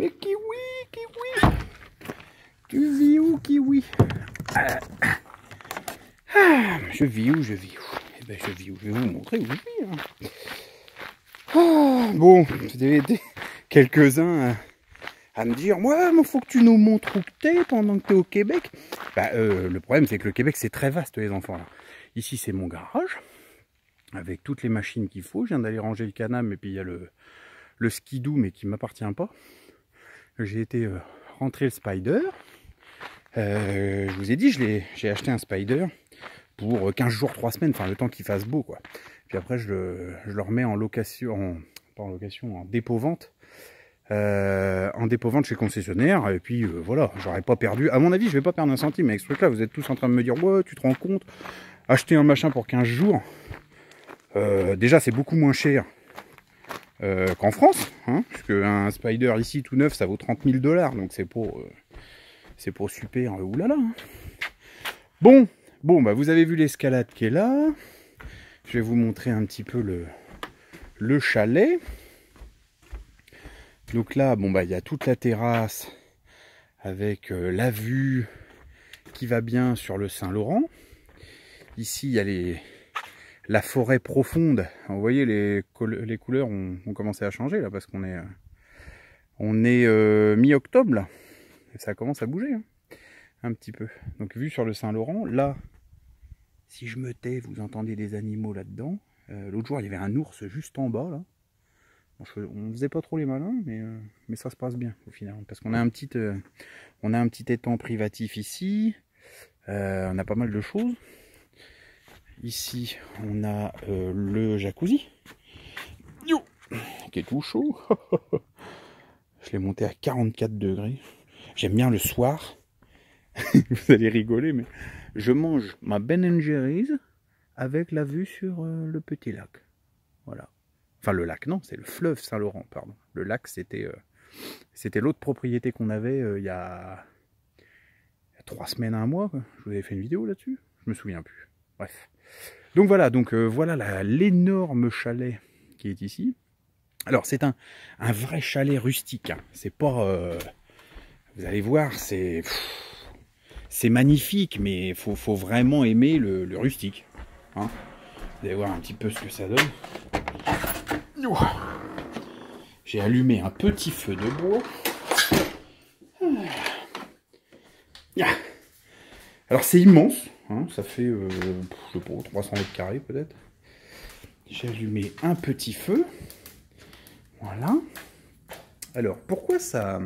Mais kiwi, kiwi. Tu vis où, kiwi? Je vis où, je vis où? Eh ben, je vis où? Je vais vous montrer où je vis. Hein. Bon, vous avez été quelques-uns à me dire, ouais, mais faut que tu nous montres où t'es pendant que t'es au Québec. Bah, le problème, c'est que le Québec, c'est très vaste, les enfants. Là. Ici, c'est mon garage, avec toutes les machines qu'il faut. Je viens d'aller ranger le canam, et puis il y a le skidoo, mais qui m'appartient pas. J'ai été rentrer le Spider. Je vous ai dit, j'ai acheté un Spider pour 15 jours, 3 semaines, enfin le temps qu'il fasse beau, quoi. Puis après, je le remets en location, pas en location, en dépôt-vente. En dépôt-vente chez le concessionnaire, et puis voilà, j'aurais pas perdu, à mon avis, je vais pas perdre un centime avec ce truc-là. Vous êtes tous en train de me dire, ouais, tu te rends compte, acheter un machin pour 15 jours, déjà c'est beaucoup moins cher qu'en France, hein, puisque un Spider ici tout neuf, ça vaut 30 000 $, donc c'est pour super, oulala. Hein. Bon, bah vous avez vu l'escalade qui est là. Je vais vous montrer un petit peu le chalet. Donc là, bon bah il y a toute la terrasse avec la vue qui va bien sur le Saint-Laurent. Ici, il y a la forêt profonde. Vous voyez, les couleurs ont commencé à changer là parce qu'on est mi-octobre là. Et ça commence à bouger hein, un petit peu. Donc vue sur le Saint-Laurent, là. Si je me tais, vous entendez des animaux là-dedans. L'autre jour, il y avait un ours juste en bas, là. Bon, on ne faisait pas trop les malins, mais ça se passe bien, au final. Parce qu'on a un petit étang privatif ici. On a pas mal de choses. Ici, on a le jacuzzi. Qui est tout chaud. Je l'ai monté à 44 degrés. J'aime bien le soir. Vous allez rigoler, mais je mange ma Ben & Jerry's avec la vue sur le petit lac. Voilà. Enfin, le lac, non, c'est le fleuve Saint-Laurent, pardon. Le lac, c'était l'autre propriété qu'on avait il y a 3 semaines, un mois. Quoi. Je vous avais fait une vidéo là-dessus. Je me souviens plus. Bref. Donc voilà, voilà l'énorme chalet qui est ici. Alors, c'est un vrai chalet rustique. Hein. C'est pas... vous allez voir, c'est magnifique, mais il faut vraiment aimer le rustique. Hein. Vous allez voir un petit peu ce que ça donne. J'ai allumé un petit feu de bois. Alors c'est immense, hein, ça fait, je sais pas, 300 mètres carrés peut-être. J'ai allumé un petit feu. Voilà. Alors pourquoi ça...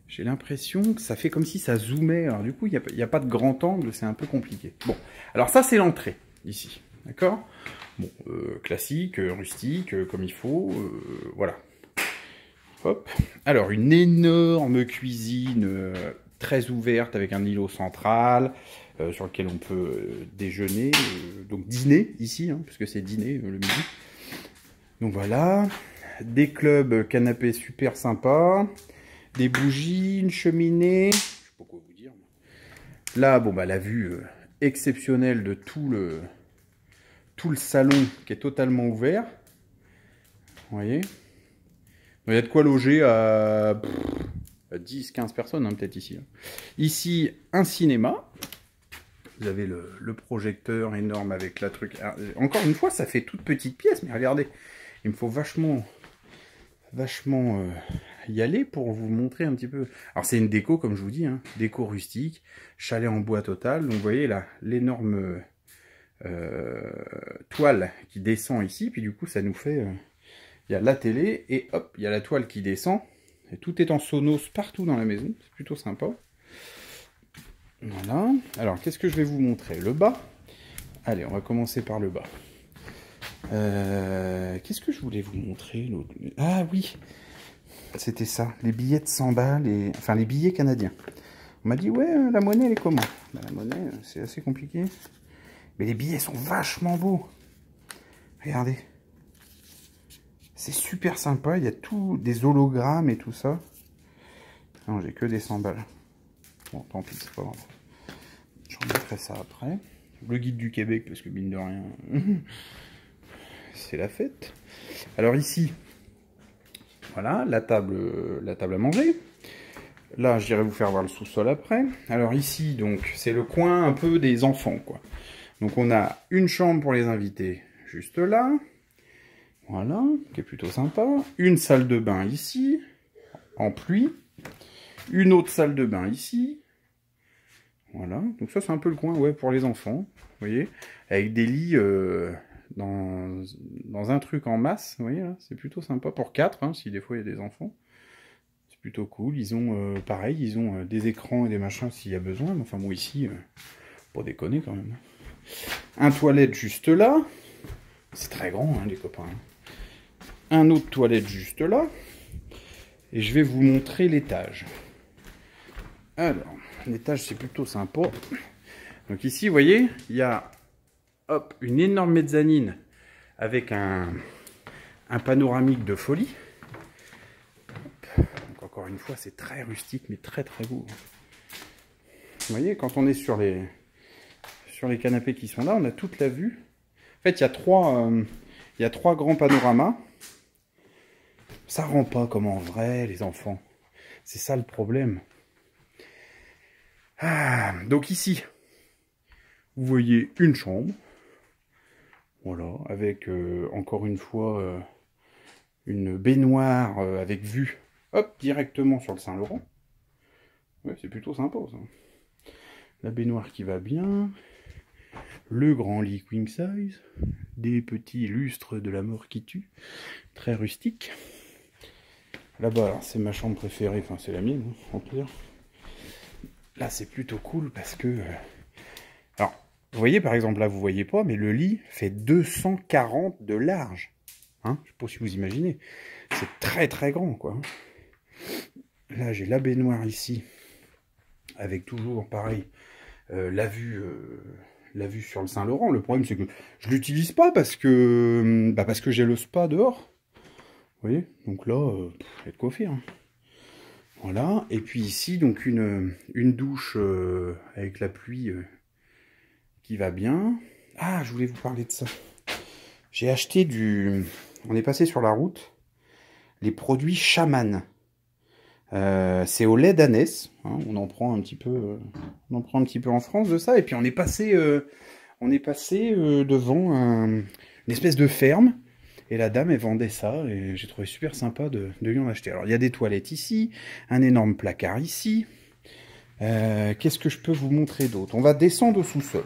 J'ai l'impression que ça fait comme si ça zoomait. Alors du coup, il n'y a pas de grand angle, c'est un peu compliqué. Bon, alors ça c'est l'entrée, ici. D'accord? Bon, classique, rustique, comme il faut, voilà. Hop. Alors, une énorme cuisine très ouverte avec un îlot central sur lequel on peut déjeuner, donc dîner ici, hein, puisque c'est dîner le midi. Donc voilà, des clubs canapés super sympas, des bougies, une cheminée, je sais pas quoi vous dire. Là, bon bah la vue exceptionnelle de tout le salon qui est totalement ouvert. Vous voyez? Il y a de quoi loger à 10-15 personnes, hein, peut-être ici. Ici, un cinéma. Vous avez le projecteur énorme avec la truc. Alors, encore une fois, ça fait toute petite pièce, mais regardez, il me faut vachement y aller pour vous montrer un petit peu. Alors, c'est une déco, comme je vous dis, hein, déco rustique, chalet en bois total. Donc, vous voyez là, l'énorme toile qui descend ici, puis du coup, ça nous fait... Il y a la télé et hop, il y a la toile qui descend. Et tout est en Sonos partout dans la maison. C'est plutôt sympa. Voilà. Alors, qu'est-ce que je vais vous montrer? Le bas. Allez, on va commencer par le bas. Qu'est-ce que je voulais vous montrer? Ah oui, c'était ça. Les billets de 100 balles, enfin les billets canadiens. On m'a dit, ouais, la monnaie, elle est comment? Ben, la monnaie, c'est assez compliqué. Mais les billets sont vachement beaux. Regardez. C'est super sympa, il y a tout, des hologrammes et tout ça. Non, j'ai que des 100 balles. Bon, tant pis, c'est pas grave. Je remettrai ça après. Le guide du Québec, parce que mine de rien, c'est la fête. Alors ici, Voilà, la table à manger. Là, j'irai vous faire voir le sous-sol après. Alors ici, donc, c'est le coin un peu des enfants, quoi. Donc on a une chambre pour les invités, juste là. Voilà, qui est plutôt sympa. Une salle de bain ici, en pluie. Une autre salle de bain ici. Voilà, donc ça c'est un peu le coin, ouais, pour les enfants. Vous voyez, avec des lits dans un truc en masse. Vous voyez, là, c'est plutôt sympa pour 4, hein, si des fois il y a des enfants. Plutôt cool, ils ont pareil, ils ont des écrans et des machins s'il y a besoin, mais enfin bon ici, pas déconner quand même. Un toilette juste là, c'est très grand hein, les copains. Un autre toilette juste là, et je vais vous montrer l'étage. Alors, l'étage c'est plutôt sympa. Donc ici, vous voyez, il y a hop, une énorme mezzanine avec un panoramique de folie. Encore une fois, c'est très rustique, mais très très beau. Vous voyez, quand on est sur les canapés qui sont là, on a toute la vue. En fait, il y a trois grands panoramas. Ça rend pas comme en vrai, les enfants. C'est ça le problème. Ah, donc ici, vous voyez une chambre. Voilà, avec encore une fois une baignoire avec vue. Hop, directement sur le Saint-Laurent. Ouais, c'est plutôt sympa, ça. La baignoire qui va bien. Le grand lit queen size. Des petits lustres de la mort qui tue. Très rustique. Là-bas, c'est ma chambre préférée. Enfin, c'est la mienne, hein, en pire. Là, c'est plutôt cool parce que... Alors, vous voyez, par exemple, là, vous voyez pas, mais le lit fait 240 de large. Hein, je sais pas si vous imaginez. C'est très, très grand, quoi. Là, j'ai la baignoire ici, avec toujours, pareil, la vue sur le Saint-Laurent. Le problème, c'est que je l'utilise pas parce que j'ai le spa dehors. Vous voyez? Donc là, il y a de quoi faire. Hein. Voilà. Et puis ici, donc une douche avec la pluie qui va bien. Ah, je voulais vous parler de ça. J'ai acheté on est passé sur la route, les produits Shaman. C'est au lait d'ânesse, hein, on en prend un petit peu en France de ça, et puis on est passé devant une espèce de ferme, et la dame elle vendait ça, et j'ai trouvé super sympa de lui en acheter. Alors il y a des toilettes ici, un énorme placard ici. Qu'est-ce que je peux vous montrer d'autre? On va descendre au sous-sol.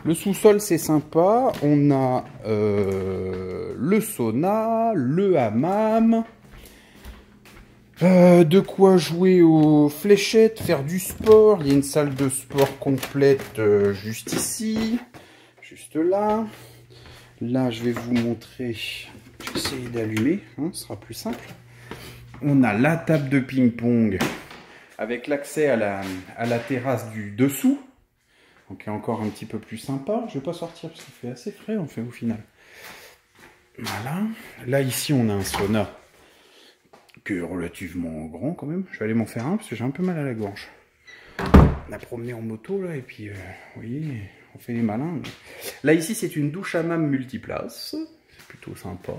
Le sous-sol, c'est sympa. On a le sauna, le hammam. De quoi jouer aux fléchettes, faire du sport. Il y a une salle de sport complète juste ici. Juste là. Là, je vais vous montrer. Je vais essayer d'allumer. Hein, ce sera plus simple. On a la table de ping-pong avec l'accès à la terrasse du dessous. Donc, encore un petit peu plus sympa. Je ne vais pas sortir parce qu'il fait assez frais en fait au final. Voilà. Là, ici, on a un sauna qui est relativement grand quand même. Je vais aller m'en faire un parce que j'ai un peu mal à la gorge. On a promené en moto là et puis, vous voyez, on fait les malins. Mais... Là, ici, c'est une douche hammam multiplace. C'est plutôt sympa.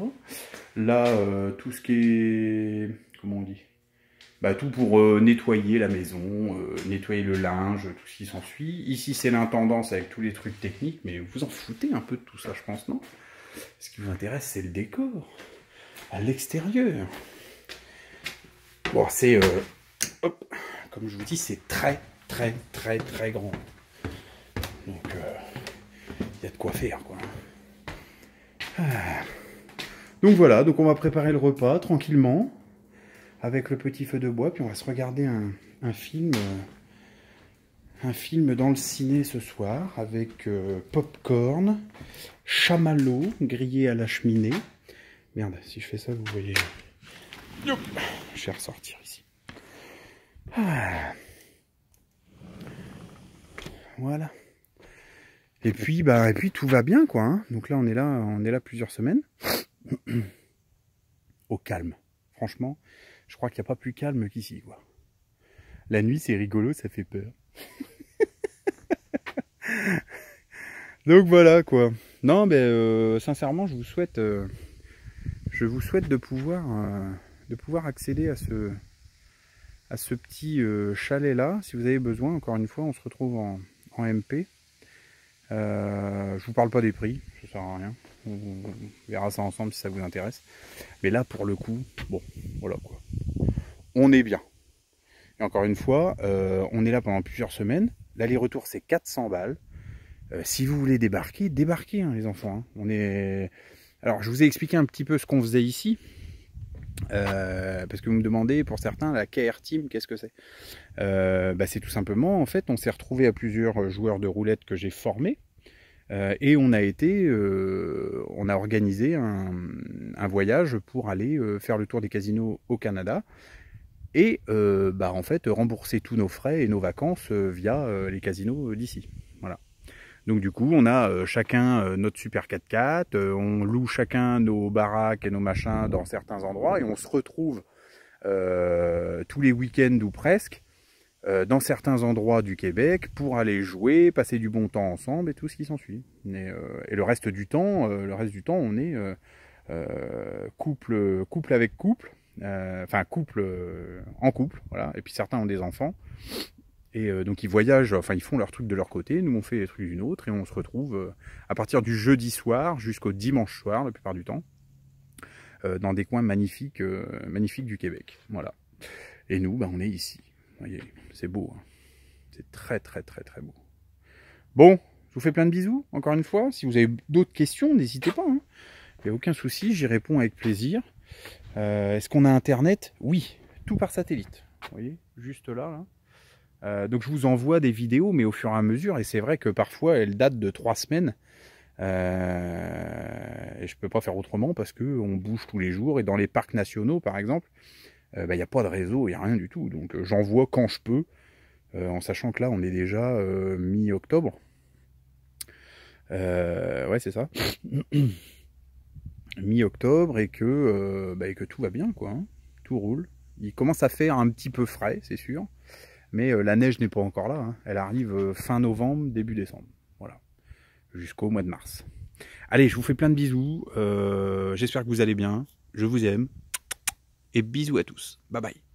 Là, tout ce qui est... Comment on dit? Bah, tout pour nettoyer la maison, nettoyer le linge, tout ce qui s'ensuit. Ici, c'est l'intendance avec tous les trucs techniques, mais vous en foutez un peu de tout ça, je pense, non? Ce qui vous intéresse, c'est le décor, à l'extérieur. Bon, c'est, comme je vous dis, c'est très, très, très, très grand. Donc, il y a de quoi faire, quoi. Ah. Donc voilà, donc on va préparer le repas tranquillement. Avec le petit feu de bois, puis on va se regarder un film dans le ciné ce soir, avec popcorn, chamallow grillé à la cheminée. Merde, si je fais ça, vous voyez. Hop, je vais ressortir ici. Ah. Voilà. Et puis tout va bien, quoi. Hein. Donc là, on est là plusieurs semaines. Au calme, franchement. Je crois qu'il n'y a pas plus calme qu'ici, quoi. La nuit, c'est rigolo, ça fait peur. Donc voilà, quoi. Non, mais sincèrement, je vous souhaite de pouvoir accéder à ce petit chalet là. Si vous avez besoin, encore une fois, on se retrouve en MP. Je vous parle pas des prix, ça sert à rien. On verra ça ensemble si ça vous intéresse. Mais là, pour le coup, bon, voilà quoi. On est bien. Et encore une fois, on est là pendant plusieurs semaines. L'aller-retour, c'est 400 balles. Si vous voulez débarquer, débarquez, hein, les enfants. Hein. On est... Alors, je vous ai expliqué un petit peu ce qu'on faisait ici. Parce que vous me demandez, pour certains, la KR Team, qu'est-ce que c'est? C'est tout simplement, en fait, on s'est retrouvé à plusieurs joueurs de roulette que j'ai formés. Et on a organisé un voyage pour aller faire le tour des casinos au Canada. Et en fait, rembourser tous nos frais et nos vacances via les casinos d'ici. Voilà. Donc du coup, on a chacun notre super 4x4, on loue chacun nos baraques et nos machins dans certains endroits et on se retrouve tous les week-ends ou presque dans certains endroits du Québec pour aller jouer, passer du bon temps ensemble et tout ce qui s'ensuit. Et le reste du temps, on est couple avec couple, enfin couple en couple, voilà. Et puis certains ont des enfants. Et donc ils voyagent, enfin ils font leur truc de leur côté, nous on fait les trucs d'une autre, et on se retrouve à partir du jeudi soir jusqu'au dimanche soir, la plupart du temps, dans des coins magnifiques, magnifiques du Québec. Voilà. Et nous, on est ici. Vous voyez, c'est beau. Hein. C'est très très très très beau. Bon, je vous fais plein de bisous, encore une fois. Si vous avez d'autres questions, n'hésitez pas. Hein. Il n'y a aucun souci, j'y réponds avec plaisir. Est-ce qu'on a Internet? Oui, tout par satellite. Vous voyez, juste là, là. Donc je vous envoie des vidéos, mais au fur et à mesure, et c'est vrai que parfois elles datent de 3 semaines, et je peux pas faire autrement parce que on bouge tous les jours, et dans les parcs nationaux par exemple, il n'y a pas de réseau, il n'y a rien du tout, donc j'envoie quand je peux, en sachant que là on est déjà mi-octobre, ouais c'est ça, mi-octobre, et que tout va bien quoi, hein. Tout roule, il commence à faire un petit peu frais, c'est sûr. Mais la neige n'est pas encore là, hein. Elle arrive fin novembre, début décembre. Voilà, jusqu'au mois de mars. Allez, je vous fais plein de bisous. J'espère que vous allez bien. Je vous aime. Et bisous à tous. Bye bye.